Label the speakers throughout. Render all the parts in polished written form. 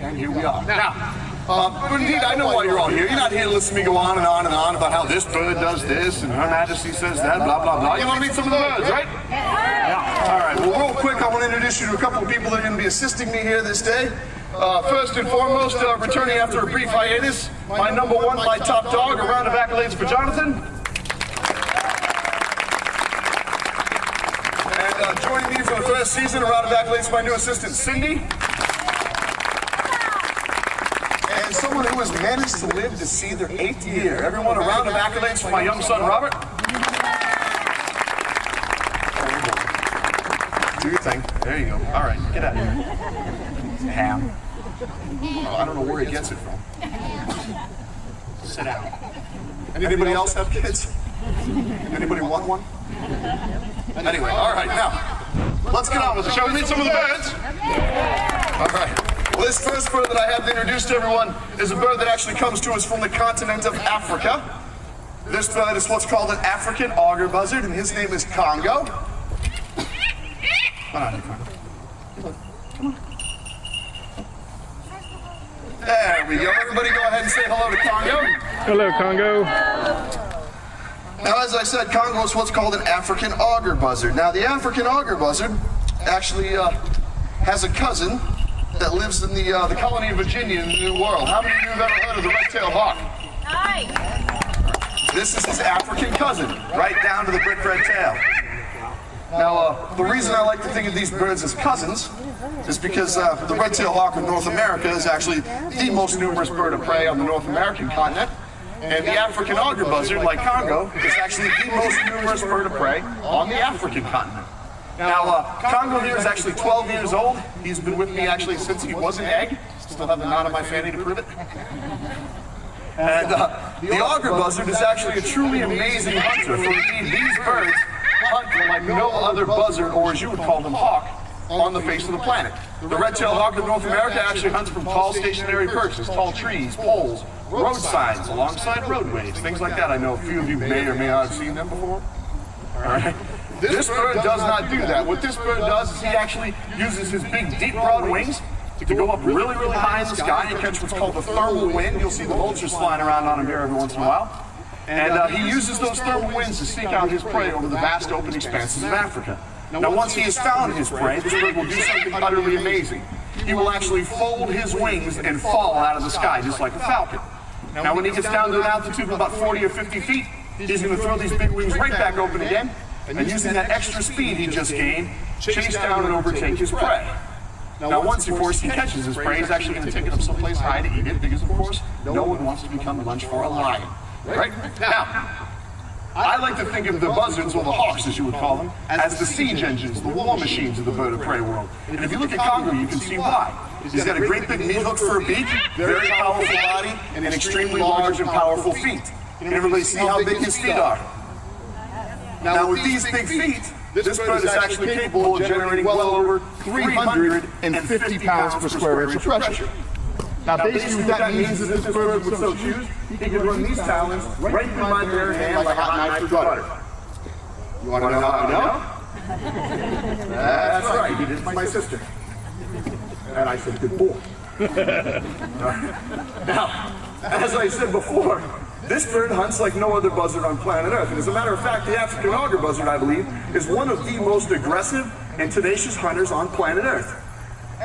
Speaker 1: and here we are. Now, but indeed, I know why you're all here. You're not here to listen to me go on and on and on about how this bird does this and Her Majesty says that, blah, blah, blah. You want to meet some of the birds, right? Yeah. All right, well, real quick, I want to introduce you to a couple of people that are going to be assisting me here this day. First and foremost, returning after a brief hiatus, my number one, my top dog. A round of accolades for Jonathan. And joining me for the first season, a round of accolades for my new assistant, Cindy. And someone who has managed to live to see their 8th year. Everyone, a round of accolades for my young son, Robert. Do your thing. There you go. All right, get out of here. Ham. Oh, I don't know where he gets it from. Sit down. Anybody else have kids? Anybody want one? Anyway, all right, now, let's get on with it. Shall we meet some of the birds? All right. Well, this first bird that I have to introduce to everyone is a bird that actually comes to us from the continent of Africa. This bird is what's called an African auger buzzard, and his name is Congo. Come on, Congo. Come on. There we go. Everybody go ahead and say hello to Congo.
Speaker 2: Hello, Congo.
Speaker 1: Now, as I said, Congo is what's called an African auger buzzard. Now, the African auger buzzard actually has a cousin that lives in the colony of Virginia in the New World. How many of you have ever heard of the red-tailed hawk?
Speaker 3: Hi.
Speaker 1: This is his African cousin, right down to the brick red tail. Now, the reason I like to think of these birds as cousins is because the red-tailed hawk of North America is actually the most numerous bird of prey on the North American continent. And the African auger buzzard, like Congo, is actually the most numerous bird of prey on the African continent. Now, Congo here is actually 12 years old. He's been with me actually since he was an egg. Still have the knot on my fanny to prove it. And the auger buzzard is actually a truly amazing hunter. For indeed, these birds hunt like no other buzzard, or as you would call them, hawk, on the face of the planet. The red-tailed hawk of North America actually hunts from tall stationary perches, tall trees, poles, road signs, alongside roadways, things like that. I know a few of you may or may not have seen them before. All right. This bird does not do that. What this bird does is he actually uses his big, deep, broad wings to go up really, really high in the sky and catch what's called the thermal wind. You'll see the vultures flying around on him here every once in a while. And he uses those thermal winds to seek out his prey over the vast open expanses of Africa. Now, once he has found his prey, this bird will do something utterly amazing. He will actually fold his wings and fall out of the sky, just like a falcon. Now, when he gets down to an altitude of about 40 or 50 feet, he's going to throw these big wings right back open again, and using that extra speed he just gained, chase down and overtake his prey. Now, once, of course, he catches his prey, he's actually going to take it up someplace high to eat it, because, of course, no one wants to become lunch for a lion. Right? Now, I like to think of the buzzards, or the hawks as you would call them, as the siege engines, the war machines of the bird of prey world. And if you look at Congo, you can see why. He's got a great big meat hook for a beak, very powerful body, and extremely large and powerful feet. And everybody see how big his feet are. Now, with these big feet, this bird is actually capable of generating well over 350 pounds per square inch of pressure. Now, basically what that means is if this bird would so choose, he could run these talons right through my bare hand like a hot knife through butter. You want to know how I know? That's right, he did it to my sister. And I said, good boy. Now, as I said before, this bird hunts like no other buzzard on planet Earth. And as a matter of fact, the African auger buzzard, I believe, is one of the most aggressive and tenacious hunters on planet Earth.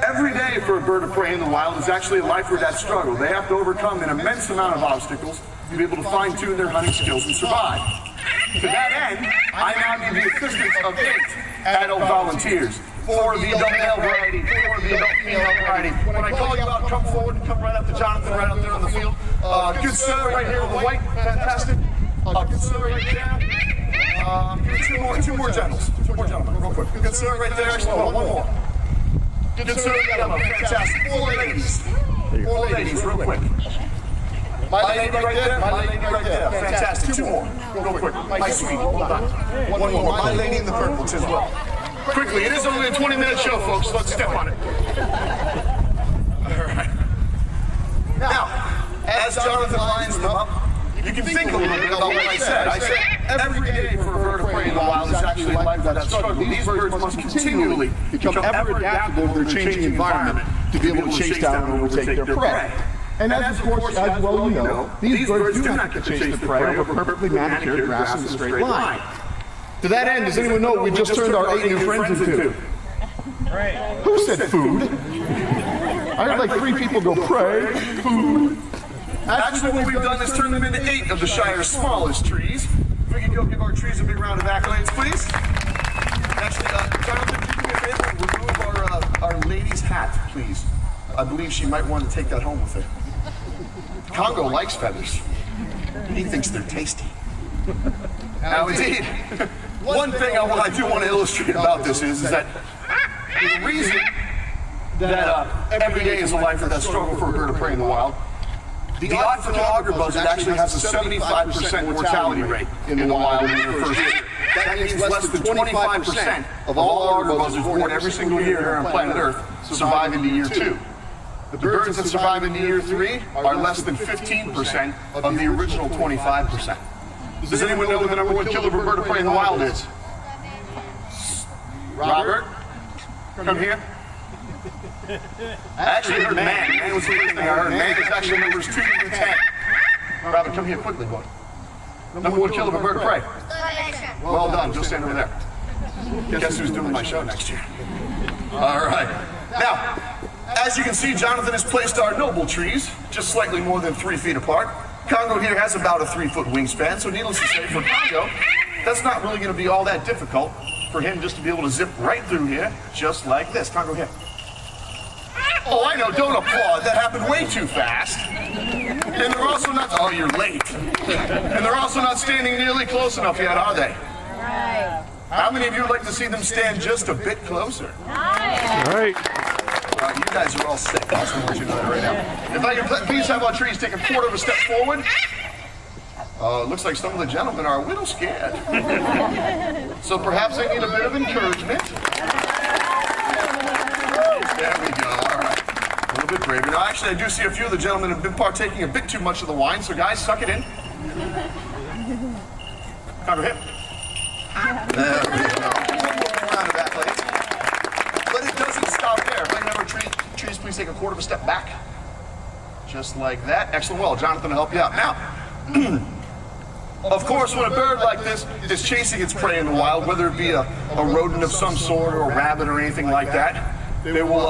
Speaker 1: Every day for a bird of prey in the wild is actually a life or death struggle. They have to overcome an immense amount of obstacles to be able to fine-tune their hunting skills and survive. To that end, I now need the assistance of 8 adult volunteers. 4 of the adult male variety, 4 of the adult female variety. When I call you out, come forward and come right up to Jonathan right out there on the field. Good sir right here with the white, fantastic. Good sir right there. Two more gentlemen, real quick. Good sir right there, actually, one more. Good sir, fantastic. 4 ladies. 4 ladies, real quick. My lady right there, my lady right there. Fantastic. 2 more, real quick. My sweet, hold on. 1 more. My lady in the purple as well. Quickly, it is only a 20-minute show, folks. Let's step on it. All right. Now, as Jonathan lines them up, you can think a little bit about what I said. I said every day for a bird of prey in the wild is actually a life that struggle. These birds must continually become ever adaptable to their changing environment to be able to chase down and overtake their prey. And as of course, as well you know, these birds do not get to chase the prey over perfectly manicured grass in a straight line. To that end, does anyone know what we just turned our 8 new friends into? Who said food? I heard like 3 people go prey, food. Actually, what we've done is turn them into 8 of the Shire's smallest trees. If we can go give our trees a big round of accolades, please. Actually, Jonathan, can you do me a favor? Remove our lady's hat, please. I believe she might want to take that home with her. Congo likes feathers. He thinks they're tasty. Now, indeed, one thing I do want to illustrate about this is that the reason that every day is a life or death struggle for a bird of prey in the wild, the African Auger buzzard actually has a 75% mortality rate in the wild in their first year. That means less than 25% of all Auger buzzards born every single year here on planet Earth survive into year 2. The birds that survive into year 3 are less than 15% of the original 25%. Does anyone know what the #1 killer of a bird of prey in the wild is? Robert? Come here. I actually heard man. Man was the first thing I heard. Man is actually numbers 2 through 10. Robert, come here quickly, boy. #1 killer of a bird of prey. Well done. Just stand over there. Guess who's doing my show next year? All right. Now, as you can see, Jonathan has placed our noble trees just slightly more than 3 feet apart. Congo here has about a 3-foot wingspan, so needless to say, for Congo, that's not really going to be all that difficult for him just to be able to zip right through here, just like this. Congo here. Oh, I know, don't applaud. That happened way too fast. And they're also not, oh, you're late. And they're also not standing nearly close enough yet, are they?
Speaker 2: Right.
Speaker 1: How many of you would like to see them stand just a bit closer?
Speaker 2: Nice.
Speaker 3: All right.
Speaker 1: You guys are all sick. I just want to let you know that right now. If I can please have our trees take a quarter of a step forward. It looks like some of the gentlemen are a little scared. So perhaps they need a bit of encouragement. There we go. All right. A little bit braver. Now, actually, I do see a few of the gentlemen have been partaking a bit too much of the wine, so guys, suck it in. Cover hip. There we go. Round of accolades. But it doesn't stop there. If I can have our trees please take a quarter of a step back. Just like that. Excellent. Well, Jonathan will help you out. Now, of course, when a bird like this is chasing its prey in the wild, whether it be a rodent of some sort or a rabbit or anything like that, they will,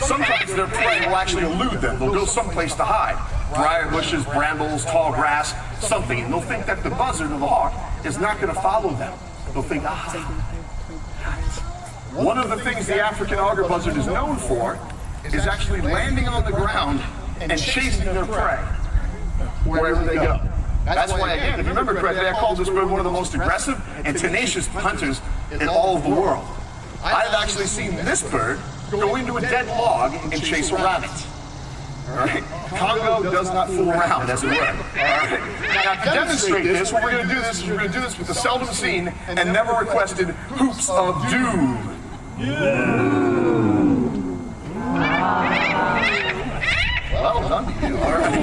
Speaker 1: sometimes their prey will actually elude them. They'll go someplace to hide. Briar bushes, brambles, tall grass, something. And they'll think that the buzzard or the hawk is not going to follow them. They'll think, One of the things the African Auger buzzard is known for is actually landing on the ground and chasing their prey wherever they go. That's why, again, if you remember correctly, I called this bird one of the most aggressive and tenacious hunters in all of the world. I've actually seen this bird go into a dead log and chase a rabbit. All right? Congo does not fool around, as it were. All right? Now, to demonstrate this, what we're going to do this is we're going to do this with the seldom seen and never requested hoops of doom. Well done to you. All right.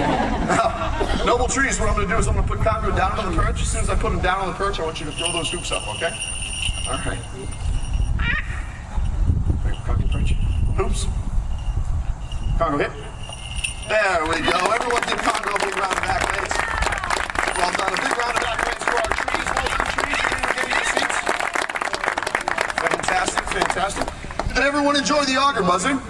Speaker 1: Now, noble trees, what I'm going to do is I'm going to put Congo down on the perch. As soon as I put him down on the perch, I want you to throw those hoops up, okay? All right. Hoops. Congo hit. There we go. Everyone give Congo a big round of accolades. Well done. A big round of accolades for our trees. Well done, trees. Getting your seats. Fantastic, fantastic. Did everyone enjoy the Auger buzzard?